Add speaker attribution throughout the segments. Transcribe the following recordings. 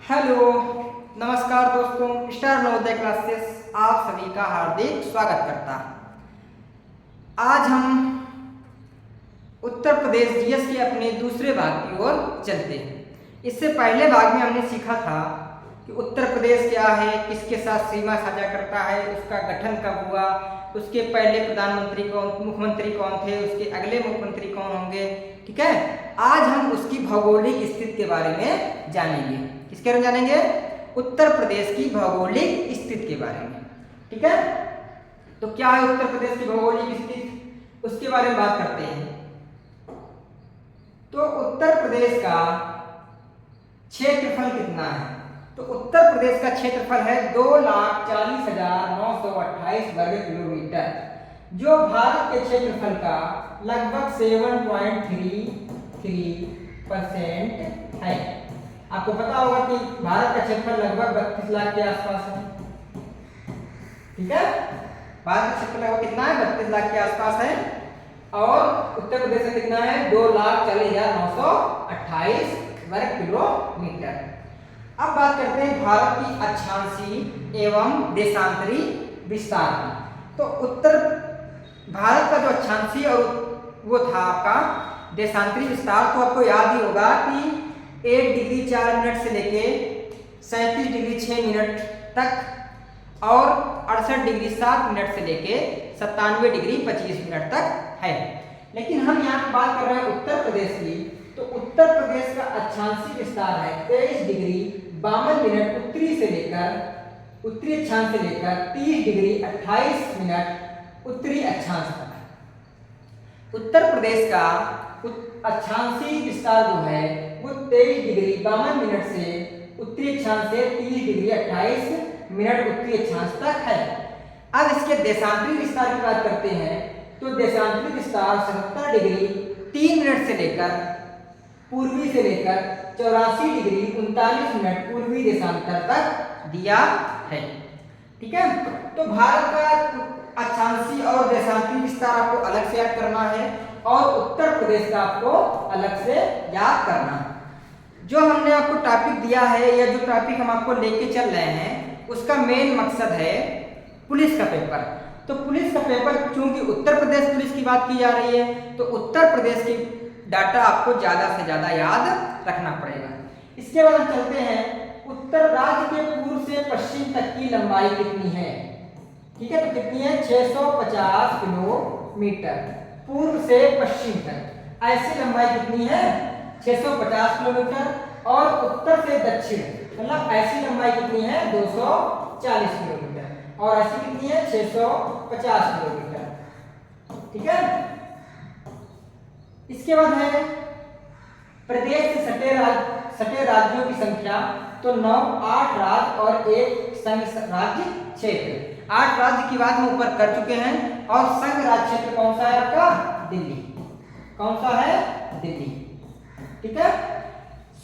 Speaker 1: Hello, नमस्कार दोस्तों। Star Navodaya classes आप सभी का हार्दिक स्वागत करता है। आज हम उत्तर प्रदेश जीएस के अपने दूसरे भाग की ओर चलते हैं। इससे पहले भाग में हमने सीखा था कि उत्तर प्रदेश क्या है, किसके साथ सीमा साझा करता है, उसका गठन कब हुआ, उसके पहले प्रधानमंत्री कौन, मुख्यमंत्री कौन थे, उसके अगले मुख्यमंत्री कौन होंगे। ठीक है, आज हम उसकी भौगोलिक स्थिति के बारे में जानेंगे। किसके बारे में जानेंगे? उत्तर प्रदेश की भौगोलिक स्थिति के बारे में। ठीक है, तो क्या है उत्तर प्रदेश की भौगोलिक स्थिति, उसके बारे में बात करते हैं। तो उत्तर प्रदेश का क्षेत्रफल कितना है? तो उत्तर प्रदेश का क्षेत्रफल है 2,40,928 वर्ग किलोमीटर, जो भारत के क्षेत्रफल का लगभग 7.33% है। आपको पता होगा कि भारत का क्षेत्रफल लगभग 32 लाख के आसपास है। ठीक है, भारत का क्षेत्रफल लगभग कितना है? 32 लाख के आसपास है। और उत्तर प्रदेश में कितना है? 2,40,928 वर्ग किलोमीटर। अब बात करते हैं भारत की अक्षांशीय एवं देशांतरी विस्तार की। तो उत्तर भारत का जो अक्षांशीय और वो था आपका देशांतरी विस्तार, तो आपको याद ही होगा कि 1 डिग्री 4 मिनट से लेके 37 डिग्री 6 मिनट तक और 68 डिग्री 7 मिनट से लेके 97 डिग्री 25 मिनट तक है। लेकिन हम यहाँ पर बात कर रहे हैं उत्तर प्रदेश की। तो उत्तर प्रदेश का अक्षांशीय विस्तार है 23 डिग्री 52 मिनट उत्तरी अक्षांश से लेकर 30 डिग्री 28 मिनट उत्तरी अक्षांश तक। उत्तर प्रदेश का अक्षांशीय विस्तार जो है वो 23 डिग्री 52 मिनट से उत्तरी अक्षांश से 30 डिग्री 28 मिनट उत्तरी अक्षांश तक है। अब इसके देशांतरी विस्तार की बात करते हैं। तो देशांतरी विस्तार 77 डिग्री 3 मिनट से लेकर पूर्वी से लेकर 84 डिग्री 39 मिनट पूर्वी देशांतर तक दिया है। ठीक है, तो भारत का अक्षांशीय और देशांतरी विस्तार आपको अलग से याद करना है और उत्तर प्रदेश का आपको अलग से याद करना है। जो हमने आपको टॉपिक दिया है या जो टॉपिक हम आपको लेके चल रहे हैं उसका मेन मकसद है पुलिस का पेपर। तो पुलिस का पेपर चूंकि उत्तर प्रदेश पुलिस की बात की जा रही है, तो उत्तर प्रदेश की डाटा आपको ज्यादा से ज्यादा याद रखना पड़ेगा। इसके बाद हम चलते हैं उत्तर राज्य के पूर्व से पश्चिम तक की लंबाई कितनी है। ठीक है, तो कितनी है? 650 किलोमीटर पूर्व से पश्चिम तक। ऐसी लंबाई कितनी है? 650 किलोमीटर। और उत्तर से दक्षिण मतलब ऐसी लंबाई कितनी है? 240 किलोमीटर। और ऐसी कितनी है? 650 किलोमीटर। ठीक है, इसके बाद है प्रदेश से सटे राज्यों की संख्या। तो 9, 8 राज्य और 1 संघ राज्य क्षेत्र। 8 राज्य की बात हम ऊपर कर चुके हैं। और संघ राज्य क्षेत्र कौन सा है आपका? दिल्ली। कौन सा है? दिल्ली। ठीक है,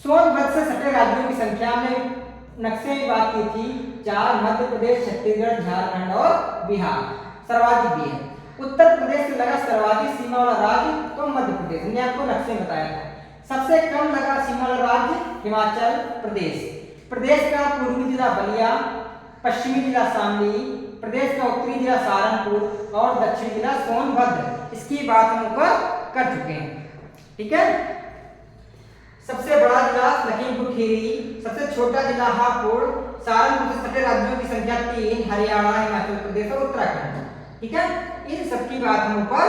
Speaker 1: सोनभद्र से सटे राज्यों की संख्या में नक्शे में बात की थी 4, मध्य प्रदेश, छत्तीसगढ़, झारखंड और बिहार सर्वाधिक भी है। उत्तर प्रदेश से लगा सर्वाधिक सीमा वाला राज्य तो मध्य प्रदेश, मैंने आपको नक्शे में बताया था। सबसे कम लगा सीमा वाला राज्य हिमाचल प्रदेश। प्रदेश का पूर्वी जिला बलिया, पश्चिमी जिला शामली, प्रदेश का उत्तरी जिला सहारनपुर और दक्षिणी जिला सोनभद्र। इसकी बात हम ऊपर कर चुके हैं। ठीक है, सबसे बड़ा जिला लखीमपुर खीरी, सबसे छोटा जिला हापुड़, सहारनपुर से सटे राज्यों की संख्या 3, हरियाणा, हिमाचल प्रदेश और उत्तराखंड। ठीक है, इन सब की बात हम ऊपर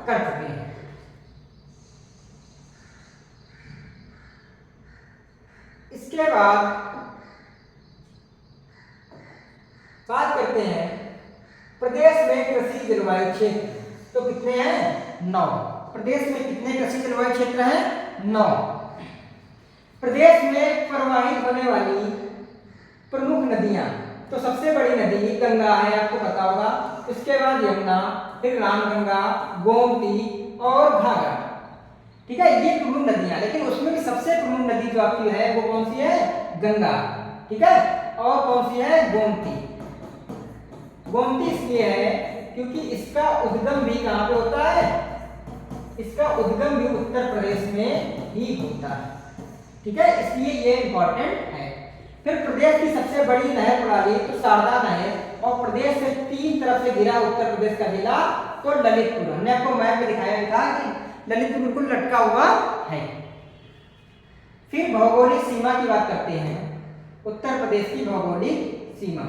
Speaker 1: कर चुके हैं। इसके बाद बात करते हैं प्रदेश में कृषि जलवायु क्षेत्र। तो कितने हैं? 9। प्रदेश में कितने कृषि जलवायु क्षेत्र हैं? 9। प्रदेश में प्रवाहित होने वाली प्रमुख नदियां। तो सबसे बड़ी नदी गंगा है, आपको पता होगा। उसके बाद यमुना, फिर रामगंगा, गोमती और घाघरा। ठीक है, ये प्रमुख नदियां। लेकिन उसमें भी सबसे प्रमुख नदी जो आपकी है वो कौन सी है? गंगा। ठीक है, और कौन सी है? गोमती। गोमती इसलिए है क्योंकि इसका उद्गम भी कहां पे होता है? इसका उद्गम भी उत्तर प्रदेश में ही होता है। ठीक है, इसलिए ये इंपॉर्टेंट है। फिर प्रदेश की सबसे बड़ी नहर प्रणाली तो शारदा नहर, और प्रदेश से 3 तरफ से घिरा उत्तर प्रदेश का जिला तो ललितपुर। हमने आपको मैप में दिखाया था कि ललितपुर बिल्कुल लटका हुआ है। फिर भौगोलिक सीमा की बात करते हैं, उत्तर प्रदेश की भौगोलिक सीमा।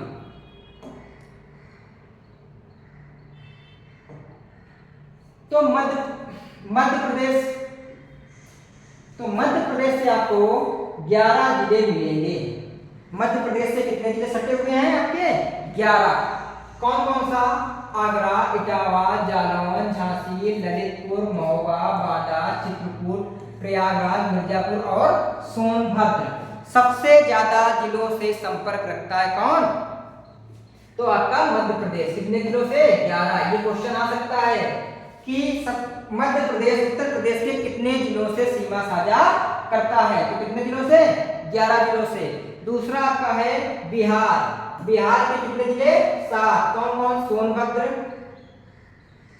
Speaker 1: तो मध्य प्रदेश से आपको 11 जिले मिलेंगे। मध्य प्रदेश से कितने जिले सटे हुए हैं आपके? 11। कौन कौन सा? आगरा, इटावा, जालौन, झांसी, ललितपुर, महोबा, बांदा, चित्रकूट, प्रयागराज, मिर्जापुर और सोनभद्र। सबसे ज्यादा जिलों से संपर्क रखता है कौन? तो आपका मध्य प्रदेश। कितने जिलों से? 11। ये क्वेश्चन आ सकता है कि मध्य प्रदेश उत्तर प्रदेश के कितने जिलों से सीमा साझा करता है? तो कितने जिलों से? 11 जिलों से। दूसरा आपका है बिहार। बिहार के कितने जिले? 7। कौन कौन? सोनभद्र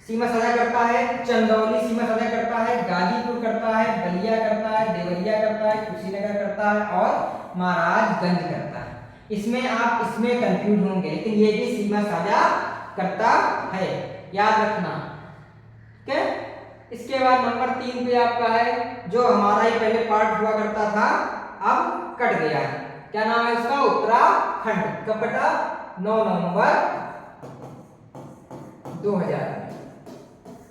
Speaker 1: सीमा साझा करता है, चंदौली सीमा साझा करता है, गाजीपुर करता है, बलिया करता है, देवरिया करता है, कुशीनगर करता है और महाराजगंज करता है। इसमें आप इसमें कंफ्यूज होंगे, लेकिन ये भी सीमा साझा करता है, याद रखना। ठीक है। इसके बाद नंबर 3 पे आपका है जो हमारा ही पहले पार्ट हुआ करता था, अब कट गया है। क्या नाम है उसका? उत्तराखंड। कब कटा? 9 नवंबर 2000 में।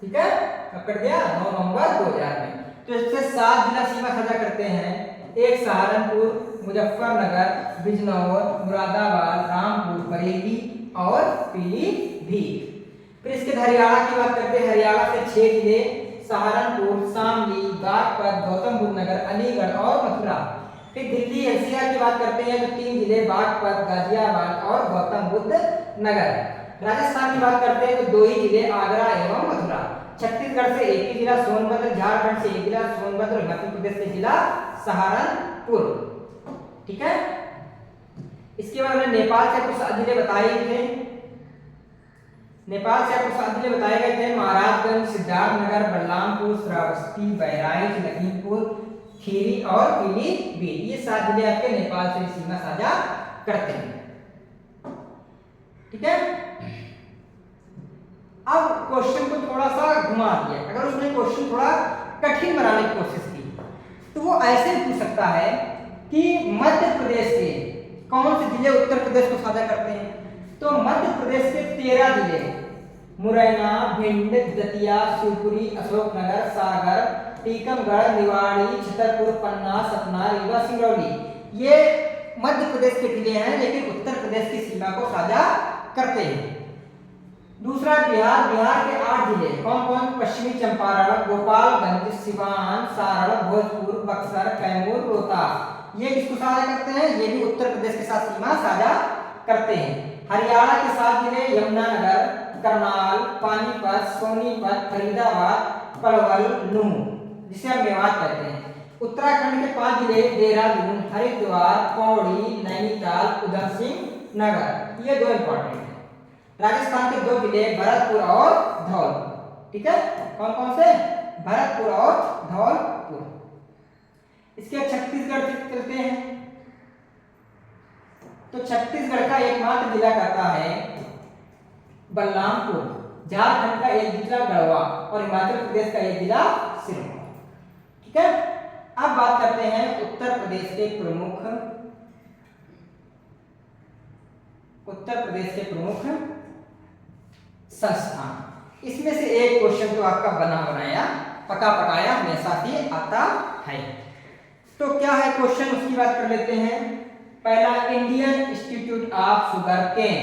Speaker 1: ठीक है, कब कट गया? 9 नवंबर 2000 में। तो इससे 7 जिला सीमा साझा करते हैं। एक सहारनपुर, मुजफ्फरनगर, बिजनौर, मुरादाबाद, रामपुर, बरेली और पीलीभीत। फिर इसके हरियाणा की बात करते हैं। हरियाणा से 6 जिले सहारनपुर, शामली, बागपत, गौतम बुद्ध नगर, अलीगढ़ और मथुरा। फिर दिल्ली एनसीआर की बात करते हैं तो 3 जिले बागपत, गाजियाबाद और गौतम बुद्ध नगर। राजस्थान की बात करते हैं तो 2 ही जिले आगरा एवं मथुरा। छत्तीसगढ़ से 1 ही जिला सोनभद्र, झारखंड से 1 जिला सोनभद्र, मध्य प्रदेश से जिला सहारनपुर। ठीक है। इसके बाद हमने नेपाल से कुछ जिले बताए थे। नेपाल से आपको 7 जिले बताए गए थे। महाराजगंज, सिद्धार्थनगर, बलरामपुर, श्रावस्ती, बहराइच, लखीमपुर खीरी और पीलीभीत। ये 7 जिले आपके नेपाल से सीमा साझा करते हैं। ठीक है। अब क्वेश्चन को थोड़ा सा घुमा दिया। अगर उसने क्वेश्चन थोड़ा कठिन बनाने की कोशिश की तो वो ऐसे पूछ सकता है कि मध्य प्रदेश के कौन से जिले उत्तर प्रदेश को साझा करते हैं? तो मध्य प्रदेश के 13 जिले मुरैना, भिंड, दतिया, शिवपुरी, अशोकनगर, सागर, टीकमगढ़, निवाड़ी, छतरपुर, पन्ना, सतना, रीवा, सिंगरौली, ये मध्य प्रदेश के जिले हैं, लेकिन उत्तर प्रदेश की सीमा को साझा करते हैं। दूसरा बिहार। बिहार के 8 जिले कौन कौन? पश्चिमी चंपारण, गोपालगंज, सिवान, सारण, भोजपुर, बक्सर, कैमूर, रोहतास। ये किसको साझा करते हैं? ये भी उत्तर प्रदेश के साथ सीमा साझा करते हैं। हरियाणा के 7 जिले यमुनानगर, करनाल, पानीपत, सोनीपत, फरीदाबाद, पलवल, नूह, जिसे हम मेवात कहते हैं। उत्तराखंड के 5 जिले देहरादून, हरिद्वार, पौड़ी, नैनीताल, उधम सिंह नगर। ये 2 इंपॉर्टेंट है। राजस्थान के 2 जिले भरतपुर और धौलपुर। ठीक है। कौन कौन से? भरतपुर और धौलपुर। इसके छत्तीसगढ़ चलते हैं तो छत्तीसगढ़ का एकमात्र जिला कहता है बलरामपुर, झारखंड का एक जिला गढ़वा और हिमाचल प्रदेश का एक जिला सिरमौर। ठीक है। अब बात करते हैं उत्तर प्रदेश के प्रमुख संस्थान। इसमें से एक क्वेश्चन तो आपका बना बनाया पका पकाया हमेशा ही आता है। तो क्या है क्वेश्चन, उसकी बात कर लेते हैं। पहला, Indian Institute of Sugar Cane,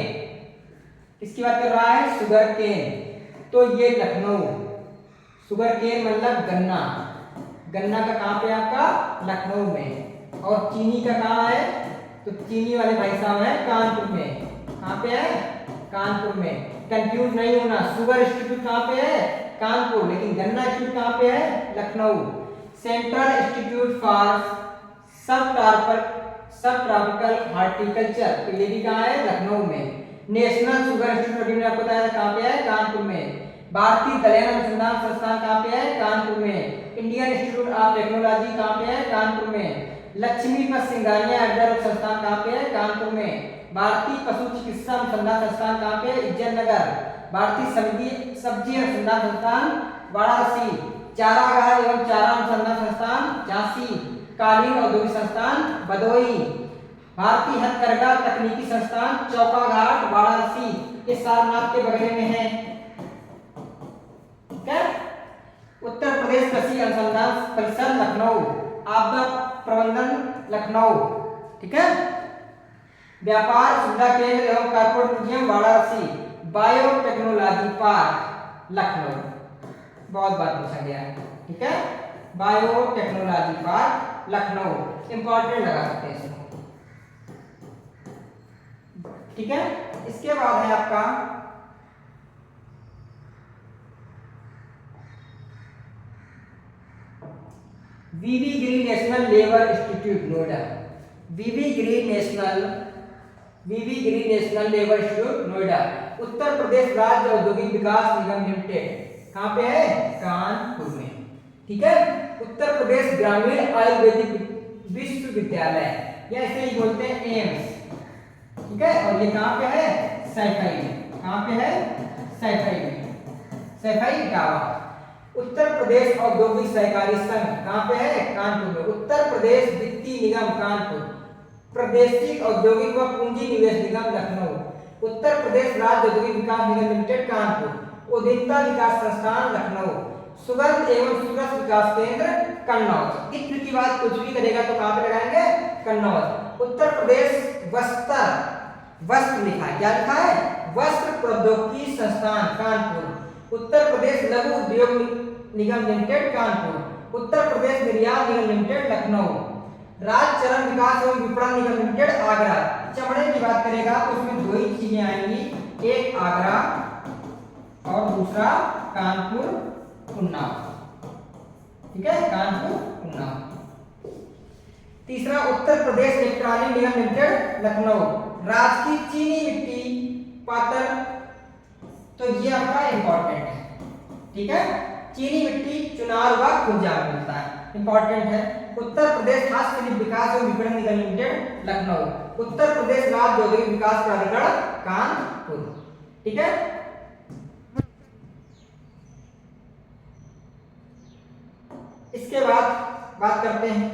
Speaker 1: किसकी बात कर रहा है? Sugar cane. तो ये लखनऊ, शुगर केन मतलब गन्ना। गन्ना का कहाँ पे? आपका लखनऊ में। और चीनी का कहाँ है? तो चीनी वाले भाई साहब है कानपुर में। कहाँ पे है? कानपुर में। कंफ्यूज नहीं होना, शुगर इंस्टीट्यूट कहाँ पे है? कानपुर, लेकिन गन्ना इंस्टीट्यूट कहाँ पे है? लखनऊ। सेंट्रल इंस्टीट्यूट फॉर सब ट्रॉपिकल हार्टिकल्चर, तो ये भी कहाँ है? लखनऊ में। नेशनल शुगर इंस्टीट्यूट ने आपको बताया कहाँ पे है? कानपुर में। भारतीय दलहन अनुसंधान संस्थान कहाँ पे है? कानपुर में। इंडियन इंस्टीट्यूट ऑफ टेक्नोलॉजी कहाँ पे है? कानपुर में। लक्ष्मीपत सिंगानिया हृदय रोग संस्थान कहाँ पे है? कानपुर में। भारतीय पशु चिकित्सा अनुसंधान संस्थान कहाँ पे? इज्जतनगर। भारतीय सब्जी अनुसंधान संस्थान वाराणसी। चारागाह एवं चारा अनुसंधान संस्थान झांसी। कालीन औद्योगिक संस्थान भदोही। भारतीय हथकरघा तकनीकी संस्थान चौकाघाट वाराणसी। ये सारनाथ के बगल में है। ठीक है। उत्तर प्रदेश कृषि अनुसंधान परिषद लखनऊ। आपदा प्रबंधन लखनऊ। ठीक है। व्यापार सुविधा केंद्र एवं corporate museum Varanasi. Biotechnology park Lucknow, बहुत बार पूछा गया है। ठीक है। बायोटेक्नोलॉजी पार्क लखनऊ, इंपॉर्टेंट लगा सकते हैं इसको। ठीक है। इसके बाद है आपका वीवी गिरी नेशनल लेबर इंस्टीट्यूट नोएडा। वीवी गिरी national labour institute Noida. Uttar Pradesh राज्य औद्योगिक विकास निगम लिमिटेड कहाँ पे है? कानपुर में। ठीक है। उत्तर प्रदेश ग्रामीण आयुर्वेदिक विश्वविद्यालय, या इसे ही बोलते हैं एम्स। ठीक है। और ये कहाँ पे है? सैफई में। कहाँ पे है? सैफई में, सैफई इटावा। उत्तर प्रदेश औद्योगिक सहकारी संघ कहाँ पे है? कानपुर में। उत्तर प्रदेश वित्तीय निगम कानपुर। प्रादेशिक औद्योगिक व पूंजी निवेश निगम लखनऊ। उत्तर प्रदेश राज्य औद्योगिक विकास निगम लिमिटेड कानपुर। उद्यमिता विकास संस्थान लखनऊ। सुगंध एवं सुरस विकास केंद्र कन्नौज। इत्र की बात कुछ भी करेगा तो कहाँ पे लगाएंगे? कन्नौज। उत्तर प्रदेश वस्त्र लिखा है, क्या लिखा है? वस्त्र प्रौद्योगिकी संस्थान कानपुर। उत्तर प्रदेश लघु उद्योग निगम लिमिटेड कानपुर। उत्तर प्रदेश निर्यात निगम लिमिटेड लखनऊ। राज्य चरण विकास एवं विपणन निगम लिमिटेड आगरा। चमड़े की बात करेगा तो उसमें दो ही चीजें आएंगी, एक आगरा और दूसरा कानपुर उन्नाव। ठीक है। कानपुर उन्नाव। तीसरा उत्तर प्रदेश इलेक्ट्रॉनिक निगम लिमिटेड लखनऊ। राजकीय चीनी मिट्टी पात्र, तो ये आपका इंपॉर्टेंट है। ठीक है। चीनी मिट्टी चुनार व खुर्जा में मिलता है, इंपॉर्टेंट है। उत्तर प्रदेश हस्तशिल्प विकास एवं विपणन निगम लिमिटेड लखनऊ। उत्तर प्रदेश राज्य औद्योगिक विकास प्राधिकरण कानपुर। ठीक है। इसके बाद बात करते हैं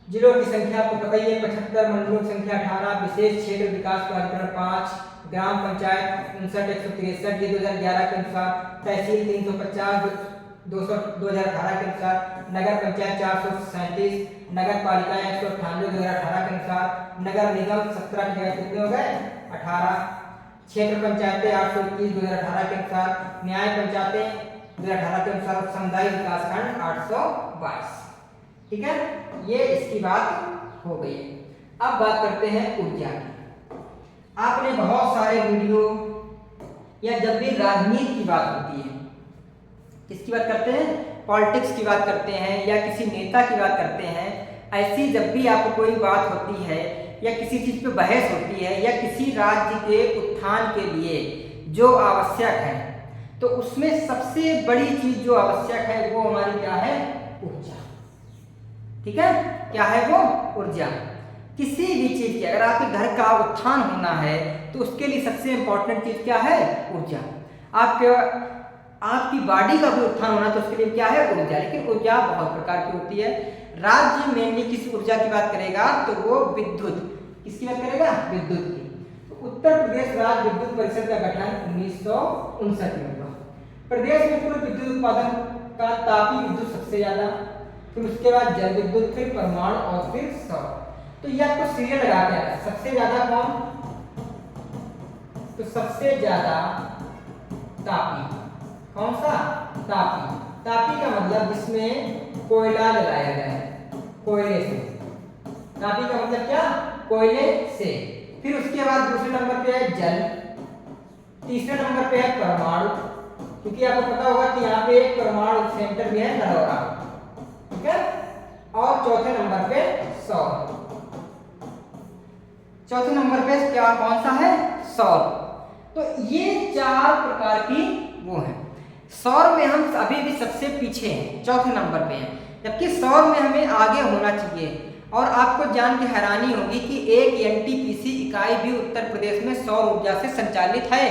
Speaker 1: जिलों की संख्या। आपको पता ही है 75, मंडलों की संख्या 18, विशेष क्षेत्र विकास प्राधिकरण 5, ग्राम पंचायत 59,163 ये 2011 के अनुसार, तहसील 350 2018 के अनुसार, नगर पंचायत 437, नगर पालिका 198 2018 के अनुसार, नगर निगम 17 की जगह कितने हो गए? 18, क्षेत्र पंचायतें 821 2018 के अनुसार, न्याय पंचायतें 2018 के अनुसार, सामुदायिक विकास खंड 822। ठीक है। ये इसकी बात हो गई। अब बात करते हैं ऊर्जा की। आपने बहुत सारे वीडियो या जब भी राजनीति की बात होती है, किसकी बात करते हैं? पॉलिटिक्स की बात करते हैं या किसी नेता की बात करते हैं, ऐसी जब भी आपको कोई बात होती है या किसी चीज पे बहस होती है या किसी राज्य के उत्थान के लिए जो आवश्यक है, तो उसमें सबसे बड़ी चीज जो आवश्यक है वो हमारी क्या है? ऊर्जा। ठीक है। क्या है वो? ऊर्जा। किसी भी चीज की, अगर आपके घर का उत्थान होना है तो उसके लिए सबसे इंपॉर्टेंट चीज क्या है? ऊर्जा। आपकी बॉडी का भी उत्थान होना तो उसके लिए क्या है? ऊर्जा। लेकिन ऊर्जा बहुत प्रकार की होती है। राज्य मेनली किस ऊर्जा की बात करेगा तो वो विद्युत। किसकी बात करेगा? विद्युत की। तो उत्तर प्रदेश राज्य विद्युत परिषद का गठन 1959 में हुआ। प्रदेश में कुल विद्युत उत्पादन का तापीय विद्युत सबसे ज्यादा, फिर उसके बाद जल विद्युत, फिर परमाणु और फिर सौर। तो ये आपको सीरियल लगा के आना है। सबसे ज्यादा कौन? तो सबसे ज्यादा तापी। कौन सा? तापी। तापी का मतलब जिसमें कोयला जलाया गया है, कोयले से। तापी का मतलब क्या? कोयले से। फिर उसके बाद दूसरे नंबर पे है जल, तीसरे नंबर पे है परमाणु, क्योंकि आपको पता होगा कि यहाँ पे एक परमाणु सेंटर भी है नरोरा। ठीक है। और चौथे नंबर पे सौर। चौथे नंबर पे क्या कौन सा है? सौर। तो ये चार प्रकार की वो है। सौर में हम अभी भी सबसे पीछे हैं, चौथे नंबर पे हैं। जबकि सौर में हमें आगे होना चाहिए। और आपको जान के हैरानी होगी कि एक एनटीपीसी इकाई भी उत्तर प्रदेश में सौर ऊर्जा से संचालित है,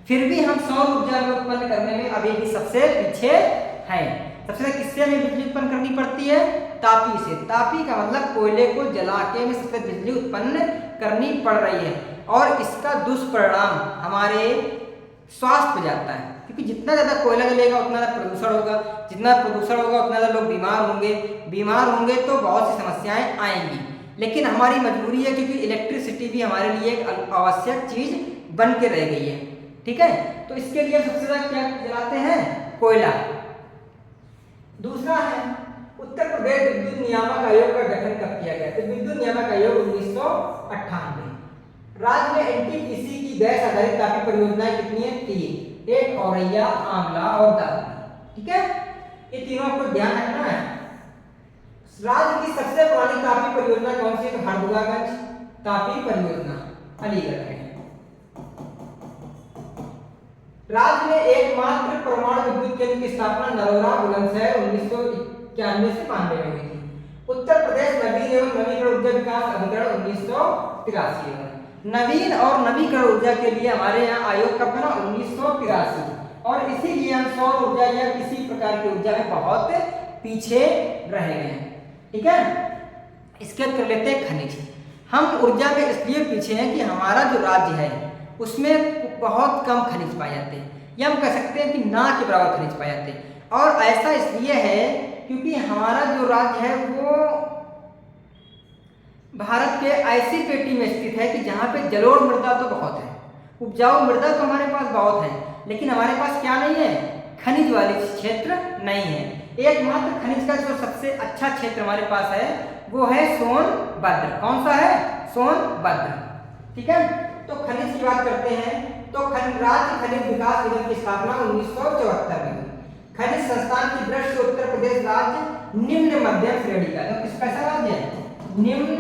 Speaker 1: फिर भी हम सौर ऊर्जा में उत्पन्न करने में अभी भी सबसे पीछे हैं। सबसे किससे हमें बिजली उत्पन्न करनी पड़ती है? तापी से। तापी का मतलब कोयले को जला के हमें सबसे बिजली उत्पन्न करनी पड़ रही है, और इसका दुष्परिणाम हमारे स्वास्थ्य पे जाता है, क्योंकि जितना ज़्यादा कोयला जलेगा उतना ज़्यादा प्रदूषण होगा, जितना प्रदूषण होगा उतना ज़्यादा लोग बीमार होंगे तो बहुत सी समस्याएं आएंगी। लेकिन हमारी मजबूरी है, क्योंकि इलेक्ट्रिसिटी भी हमारे लिए एक आवश्यक चीज़ बन के रह गई है। ठीक है, तो इसके लिए सबसे ज़्यादा क्या जलाते हैं? कोयला। दूसरा है उत्तर प्रदेश विद्युत नियामक आयोग का गठन कब किया गया? तो विद्युत नियामक आयोग 1998। राज्य में एनटीपीसी की गैस आधारित तापी परियोजनाएं कितनी है? 3। एक औरैया, आंवला और दादरी। ठीक है, ये तीनों को ध्यान रखना है। राज्य की सबसे पुरानी तापी परियोजना कौन सी है? तो हरदुआगंज तापी परियोजना अलीगढ़ में। राज्य में एकमात्र परमाणु विद्युत केंद्र की स्थापना नरोरा बुलंदशहर 1991 से 92 में हुई थी। उत्तर प्रदेश नवीन एवं नवीकरण ऊर्जा विकास अभिकरण 1983 में। नवीन और नवीकरण ऊर्जा के लिए हमारे यहाँ आयोग कब बना? 1983। और इसीलिए हम सौर ऊर्जा या किसी प्रकार की ऊर्जा में बहुत पीछे रह गए हैं। ठीक है, इसके बाद कर लेते हैं खनिज। हम ऊर्जा में इसलिए पीछे हैं कि हमारा जो राज्य है उसमें बहुत कम खनिज पाए जाते हैं, या हम कह सकते हैं कि ना के बराबर खनिज पाए जाते हैं। और ऐसा इसलिए है क्योंकि हमारा जो राज्य है वो भारत के ऐसी पेटी में स्थित है कि जहाँ पे जलोढ़ मृदा तो बहुत है, उपजाऊ मृदा तो हमारे पास बहुत है, लेकिन हमारे पास क्या नहीं है? खनिज वाली क्षेत्र नहीं है। एकमात्र खनिज का जो सबसे अच्छा क्षेत्र हमारे पास है वो है सोनभद्र। कौन सा है? सोनभद्र। ठीक है, तो खनिज की बात करते हैं तो राज्य खनिज विकास निगम की स्थापना 1974 में हुई। खनिज संस्थान की दृष्टि से उत्तर प्रदेश राज्य निम्न मध्यम श्रेणी का, तो किस कैसा राज्य है? निम्न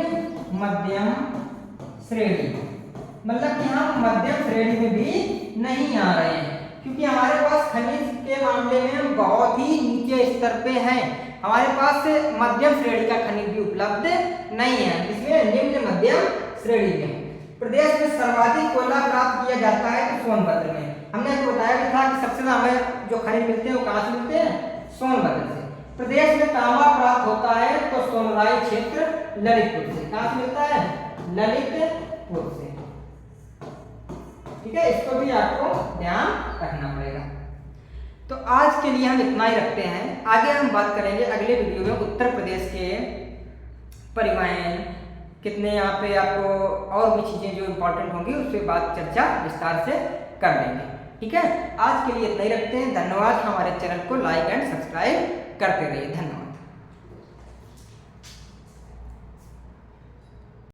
Speaker 1: मध्यम श्रेणी, मतलब कि हम मध्यम श्रेणी में भी नहीं आ रहे हैं, क्योंकि हमारे पास खनिज के मामले में हम बहुत ही नीचे स्तर पे हैं। हमारे पास मध्यम श्रेणी का खनिज भी उपलब्ध नहीं है, इसलिए निम्न मध्यम श्रेणी में। प्रदेश में सर्वाधिक कोयला प्राप्त किया जाता है तो सोनभद्र में। हमने आपको बताया भी था कि सबसे ज्यादा हमें जो खनिज मिलते हैं वो कहाँ से मिलते हैं? सोनभद्र से। प्रदेश में तांबा प्राप्त होता है तो सोनराई क्षेत्र ललितपुर से। कहाँ से मिलता है? ललितपुर से। ठीक है, इसको भी आपको ध्यान रखना पड़ेगा। तो आज के लिए हम इतना ही रखते हैं, आगे हम बात करेंगे अगले वीडियो में उत्तर प्रदेश के परिवहन कितने यहाँ पे आपको और भी चीज़ें जो इम्पोर्टेंट होंगी उस पर बात चर्चा विस्तार से कर लेंगे। ठीक है, आज के लिए इतना ही रखते हैं। धन्यवाद। हमारे चैनल को लाइक एंड सब्सक्राइब करते रहिए। धन्यवाद।